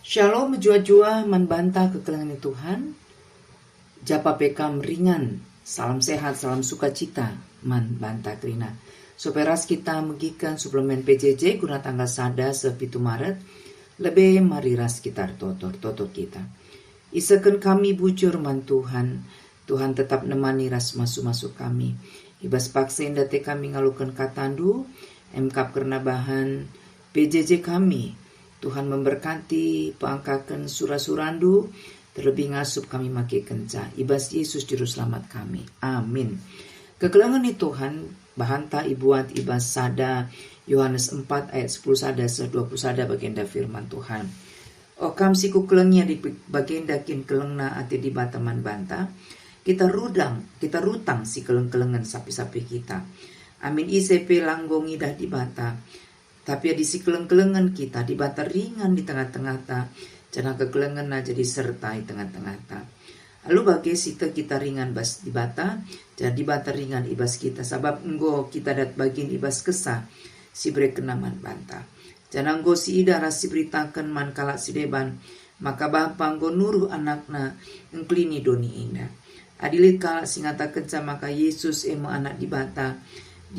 Shalom jua-jua membantah kekelengan Tuhan. Japa pekam ringan. Salam sehat, salam sukacita membantah krina. Soperas kita megikan suplemen PJJ guna tanggal sada 7 Maret. Lebih mariras kita totor kita. Isakan kami bujur man Tuhan. Tuhan tetap nemani ras masuk kami. Ibas paksa indate kami ngalukan katandu. Emkap kerna bahan PJJ kami. Tuhan memberkati pangkakan surah-surandu, terlebih ngasup kami maki kenca. Ibas Yesus juru selamat kami. Amin. Kekelengan ni Tuhan, bahanta ibuat ibas sada, Yohanes 4 ayat 10 sada, 20 sada baginda firman Tuhan. Okam siku kelengnya di baginda kin kelengna ati di bataman banta. Kita rutang si keleng-kelengan sapi-sapi kita. Amin ICP langgongi dah di bata. Tapi di si keleng-kelengan kita, di bata ringan di tengah-tengah ta, jana kekelengan na jadi sertai tengah-tengah ta. Lalu bagi sita kita ringan bas di bata, jadi bata ringan ibas kita, sabab enggo kita dat bagian ibas kesah, si bre kenaman banta. Jana enggo si ida rasi beritakan man kalak si deban, maka bapa enggo nuruh anakna engklini doni indah. Adilit kalak si ngatakan sama maka Yesus emo anak di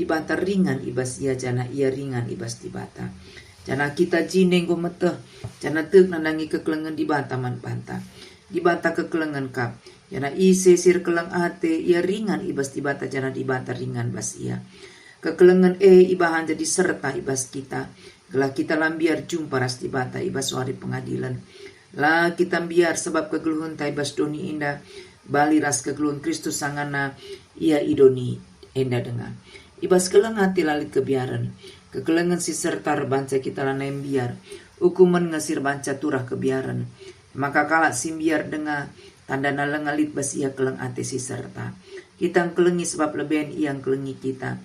bata ringan ibas ia jana ia ringan ibas di bata. Jana kita jineng go meteh. Jana teuk nandangi kekelengan di bata man banta. Di bata kekelengan kap. Jana ise sir keleng ate ia ringan ibas di bata jana di bata ringan bas ia. Kekelengan ibahan jadi serta ibas kita. Gelah kita lambiar jumpa ras di bata ibas wari pengadilan. Lah kita biar sebab kegeluhun ta ibas doni indah. Bali ras kegeluhun Kristus sangana ia idoni indah dengar. Ibas keleng hati lalit kebiaran. Kekelengan si serta banca kita lanai biar. Hukuman ngasir banca turah kebiaran. Maka kalak simbiar dengar. Tanda nalengalit bas ia keleng hati si serta. Kita kelengi sebab lebihan yang kelengi kita.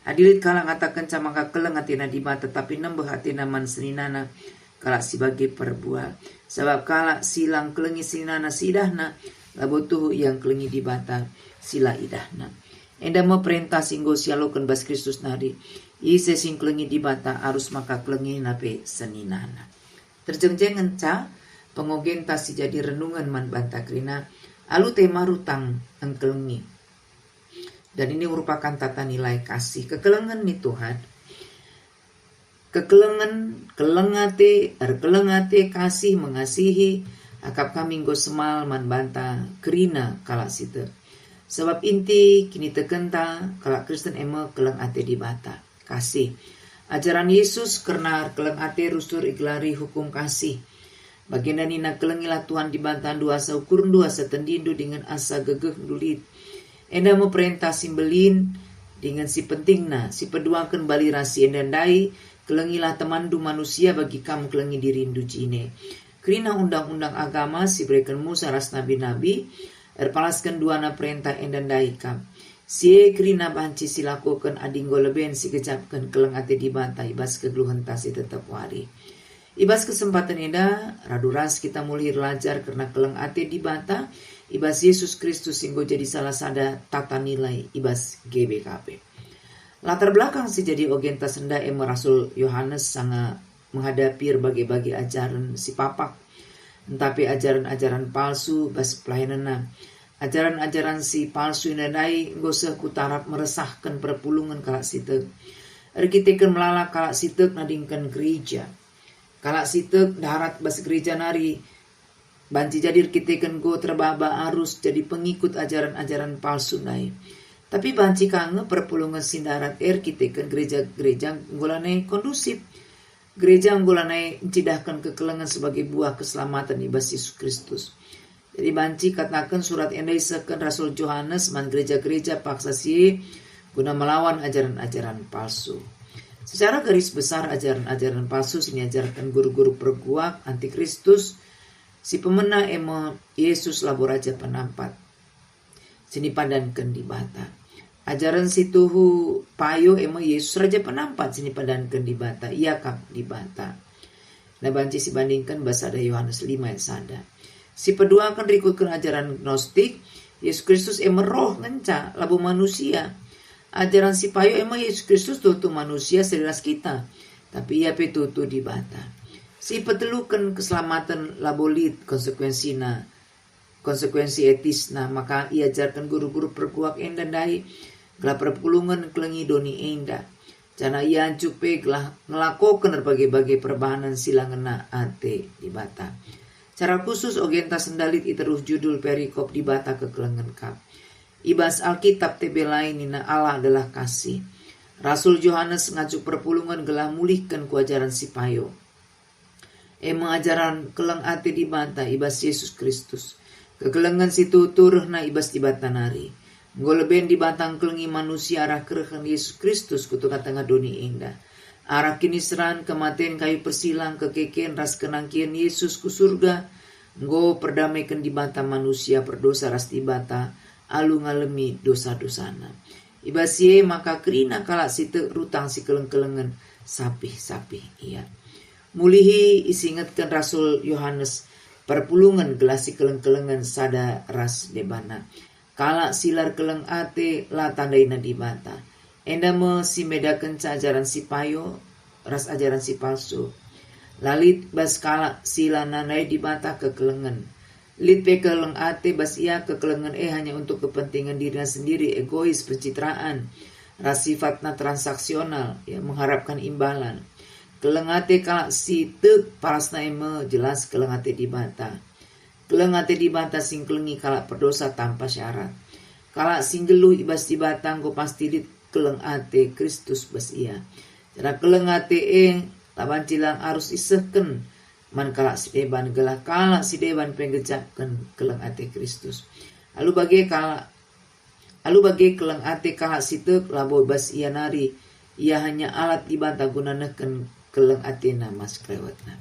Adilit kalak ngatakan maka keleng hati na dima. Tetapi nembeh hati naman seninana. Kalak si bagi perbual. Sebab kalak silang kelengi seninana sidahna. Labotuh yang kelengi di bata sila idahna. Enda mau perintah singgo sialokan bas Kristus nari. Ise sing kelengi di bata arus maka kelengi nape seninana. Terjengjengan ca pengogen tasi jadi renungan man banta krina. Alu tema rutang engkelengi. Dan ini merupakan tata nilai kasih. Kekelengan ni Tuhan. Kelengate kasih mengasihi. Akap kami nggo semal man banta krina kalak sita. Sebab inti kini tekenta kalak Kristen ema keleng ate di bata. Kasih. Ajaran Yesus karena keleng ate rustur iglari hukum kasih. Baginda nina kelengilah Tuhan di banta dua asa ukurun dua asa tendindu dengan asa gegeh dulit. Enda mau perintah simbelin dengan si pentingna. Si peduakan bali rasi endandai. Kelengilah temandu manusia bagi kamu kelengi dirindu jine. Kerina undang-undang agama si berikan Musa ras nabi-nabi. Erpalaskan duana perintah endandai kam. Sie kerina banci silakukan adinggo leben si kecapkan keleng ate di banta ibas kegeluhan tasi tetap wari. Ibas kesempatan eda raduras kita mulir lajar karena keleng ate di banta ibas Yesus Kristus singgo jadi salah sada tata nilai ibas GBKP. Latar belakang si jadi ogenta senda Rasul Yohanes sangat menghadapi berbagai ajaran si papak. Tapi ajaran-ajaran palsu bas pelayanana. Ajaran-ajaran si palsu inadai goseh kutarap meresahkan perpulungan kalak sitek. Arkitekan melalak kalak sitek nadingkan gereja. Kalak sitek darat bas gereja nari. Banci jadi arkitekan go terbaba arus jadi pengikut ajaran-ajaran palsu nai. Tapi banci kange perpulungan sindarat arkitekan gereja ngulane kondusif. Gereja anggulanai mencidahkan kekelengan sebagai buah keselamatan ibas Yesus Kristus. Jadi banci katakan surat endai seken Rasul Yohanes man gereja-gereja paksa si guna melawan ajaran-ajaran palsu. Secara garis besar ajaran-ajaran palsu sini ajarkan guru-guru perguak antikristus si pemena emo Yesus laboraja penampat. Sini padankan di bata. Ajaran si tuhu payo emo Yesus raja penampat sini padankan di bata. Ia kap di bata. Nah banci si bandingkan bahasa ada Yohanes 5 ayat sada. Si pedua akan rikutkan ajaran gnostik. Yesus Kristus emo roh ngenca labu manusia. Ajaran si payo emo Yesus Kristus tutu manusia seliras kita. Tapi ia petutu di bata. Si petelukan keselamatan labolit konsekuensi etisna, maka ia ajarkan guru-guru perkuak enda dai gelah perpulungan kelengi doni enda. Jana ia ancupe gelah ngelakokan berbagai-bagai perbahanan silangena ate di bata. Cara khusus ogenta sendalit iteruh judul perikop di bata kekelengan kap. Ibas Alkitab tebe lain nina Allah adalah kasih. Rasul Yohanes ngajuk perpulungan gelah mulihkan kuajaran sipayo. Mengajaran keleng ate di bata ibas Yesus Kristus. Kekelengan situ turuhna ibas di bata nari. Goleben di batang kelengi manusia arah kerehan Yesus Kristus kutuka tengah doni indah. Arah kini seran kematian kayu persilang kekeken ras kenangkian Yesus ku surga. Nggo perdamaikan di bata manusia berdosa ras di bata alu ngalemi dosa-dosana. Ibas ye maka kerina kalak situ rutang si keleng-kelengan sapih-sapih iya. Mulihi isingatkan Rasul Yohanes perpulungan gelasi keleng-kelengan sada ras debana. Kala silar keleng ate la tandaina di bata. Enda me si medakan ajaran si payo ras ajaran si palsu. Lalit bas kala sila nanai di bata kekelengan. Lit pe keleng ate bas ia kekelengan hanya untuk kepentingan dirinya sendiri, egois, pencitraan, ras sifatna transaksional, mengharapkan imbalan. Kelengate kalak si tek parasna eme jelas kelengate di bata. Kelengate di bata sing kelengi kalak berdosa tanpa syarat. Kalak sing geluh ibas di bata nggo pasti dit kelengate Kristus bas ia. Cara kelengate laban cilang arus isehken man kalak si deban gelah kalak si deban penggejapken kelengate Kristus. Alu bagi kelengate kalak si tek labo bas ia nari. Ia hanya alat di bata gunanaken keleng atina mas kelewatna.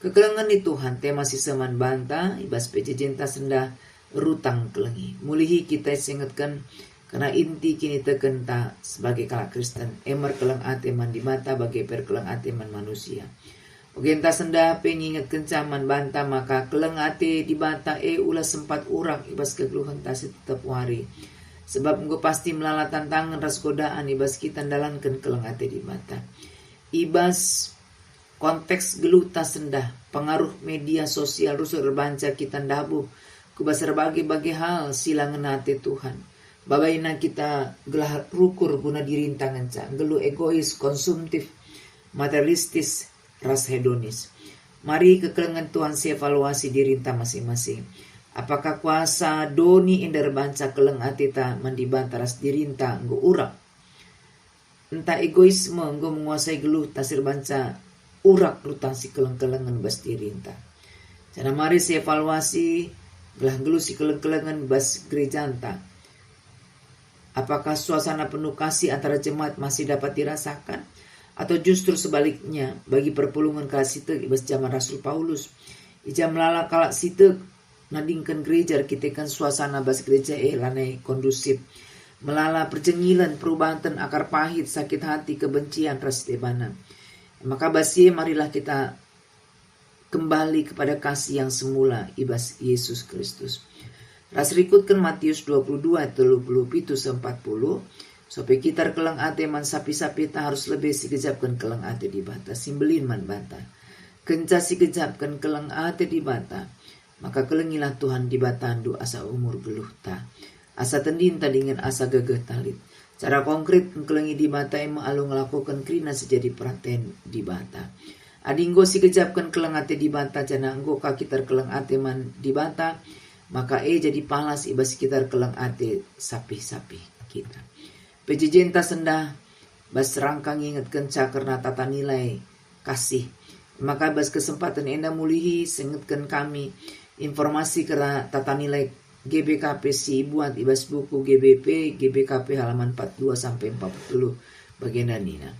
Kekelengan ni Tuhan tema si seman banta ibas pejejenta senda rutang kelengi. Mulihi kita singetkan karena inti kini tekenta sebagai kalak Kristen emer keleng ate man di bata bagi per keleng ate man manusia. Ogenta senda pengingat kencaman banta maka keleng ate di bata ulah sempat urang ibas kegeluhan tasi tetap wari. Sebab engko pasti melala tantangan ras godaan ibas kita dalankan keleng ate di bata. Ibas konteks geluta sendah pengaruh media sosial rusuk rebanca kita ndabuh kubas berbagai hal silangan hati Tuhan. Babaina kita gelah rukur guna dirintangan ca gelu egois, konsumtif, materialistis, ras hedonis. Mari kekelengan Tuhan evaluasi dirinta masing-masing. Apakah kuasa doni ender banca keleng atita mandibanta ras dirinta nggo urak. Entah egoisme enggo menguasai geluh tasir banca urak rutang si keleng-kelengan bas dirinta. Cara mari si evaluasi gelah geluh si keleng-kelengan bas gereja anta. Apakah suasana penuh kasih antara jemaat masih dapat dirasakan atau justru sebaliknya bagi perpulungan kasih te ibas zaman Rasul Paulus ijam lala kalak sitek nadingkan gereja kitekan suasana bas gereja lanai kondusif. Melala perjengilan, perubahan akar pahit, sakit hati, kebencian, ras debana. Maka basie marilah kita kembali kepada kasih yang semula ibas Yesus Kristus. Ras rikutkan Matius 22:37-40 supaya kita keleng ate man sapi-sapi ta harus lebih si kejapkan keleng ate di bata simbelin man bata. Kenca si kejapkan keleng ate di bata maka kelengilah Tuhan di batandu asa umur geluh ta. Asa tendin tadingan asa gagah talit. Cara konkret kelengi di bata ema alu ngelakukan krina sejadi perhatian di bata. Adinggo si kejapkan keleng ate di bata jana enggo kakitar keleng ate man di bata maka jadi palas ibas sekitar keleng ate sapi-sapi kita. Pejejenta sendah bas rangkang ingatkan cakerna tata nilai kasih. Maka bas kesempatan enda mulihi sengetkan kami informasi kera tata nilai GBKP si buat ibas buku GBKP halaman 42-40 bagian danina.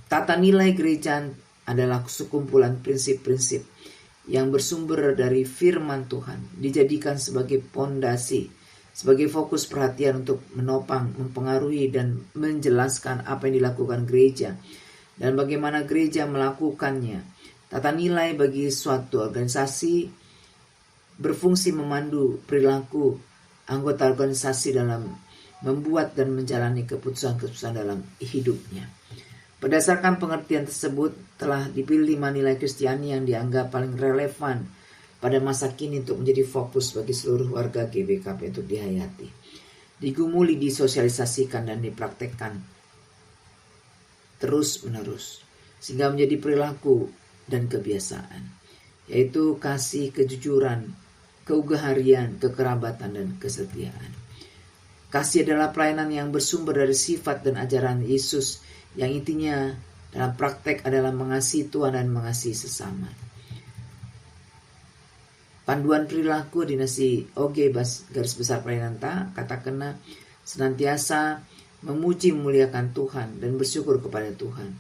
Tata nilai gereja adalah sekumpulan prinsip-prinsip yang bersumber dari firman Tuhan, dijadikan sebagai pondasi, sebagai fokus perhatian untuk menopang, mempengaruhi dan menjelaskan apa yang dilakukan gereja dan bagaimana gereja melakukannya. Tata nilai bagi suatu organisasi berfungsi memandu perilaku anggota organisasi dalam membuat dan menjalani keputusan-keputusan dalam hidupnya. Berdasarkan pengertian tersebut, telah dipilih 5 nilai Kristiani yang dianggap paling relevan pada masa kini untuk menjadi fokus bagi seluruh warga GBKP untuk dihayati, digumuli, disosialisasikan, dan dipraktekkan terus-menerus, sehingga menjadi perilaku dan kebiasaan, yaitu kasih, kejujuran, keugaharian, kekerabatan, dan kesetiaan. Kasih adalah pelayanan yang bersumber dari sifat dan ajaran Yesus, yang intinya dalam praktek adalah mengasihi Tuhan dan mengasihi sesama. Panduan perilaku dinasti OG garis besar pelayanan katakanlah senantiasa memuji memuliakan Tuhan dan bersyukur kepada Tuhan.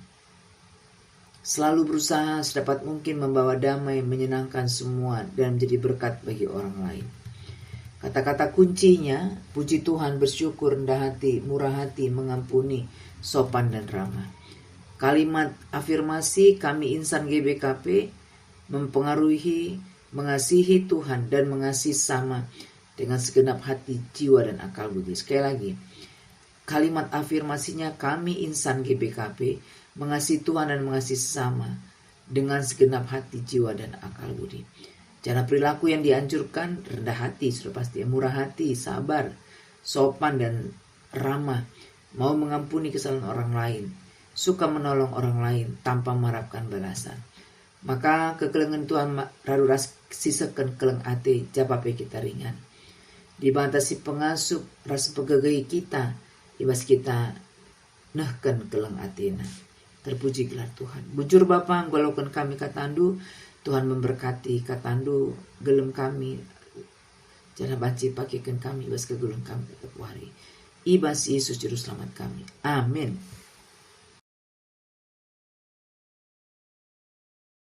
Selalu berusaha sedapat mungkin membawa damai, menyenangkan semua, dan menjadi berkat bagi orang lain. Kata-kata kuncinya, puji Tuhan, bersyukur, rendah hati, murah hati, mengampuni, sopan, dan ramah. Kalimat afirmasi kami insan GBKP mempengaruhi mengasihi Tuhan dan mengasihi sama dengan segenap hati, jiwa, dan akal budi. Sekali lagi, kalimat afirmasinya kami insan GBKP mengasihi Tuhan dan mengasihi sesama dengan segenap hati, jiwa, dan akal budi. Cara perilaku yang dianjurkan rendah hati, sudah pasti, murah hati, sabar, sopan, dan ramah, mau mengampuni kesalahan orang lain, suka menolong orang lain tanpa mengharapkan balasan. Maka kekelengan Tuhan raruras sisakan keleng ate japape kita ringan. Dibatasi pengasup rasa pegagai kita, ibas kita nahkan keleng atena. Terpuji gelar Tuhan. Bujur Bapa nggolakan kami katandu, Tuhan memberkati katandu gelem kami. Jangan banci pakikan kami ibas kegulung kami tetap wari. Ibas Yesus juru selamat kami. Amin.